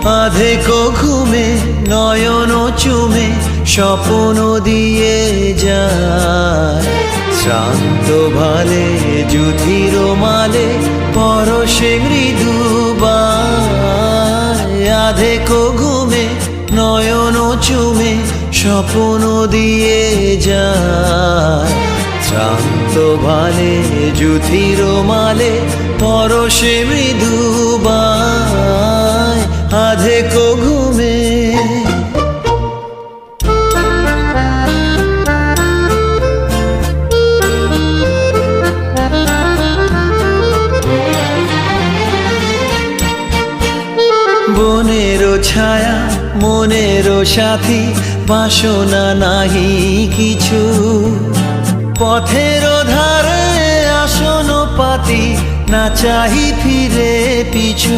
আধেকো ঘুমে নয়ন চুমে স্বপ্ন দিয়ে যায়, শ্রান্ত ভালে যুধির মালে পরশে মৃদু বায়। আধেকো ঘুমে নয়ন চুমে স্বপ্ন দিয়ে যায়, শ্রান্ত ভালে যুধির মালে পরশে মৃদু বায়। আধেকো ঘুমে বনেরও ছায়া মনেরও সাথী, বাসনা নাহি কিছু, পথের ধারে আসন পাতি না চাহি ফিরে পিছু।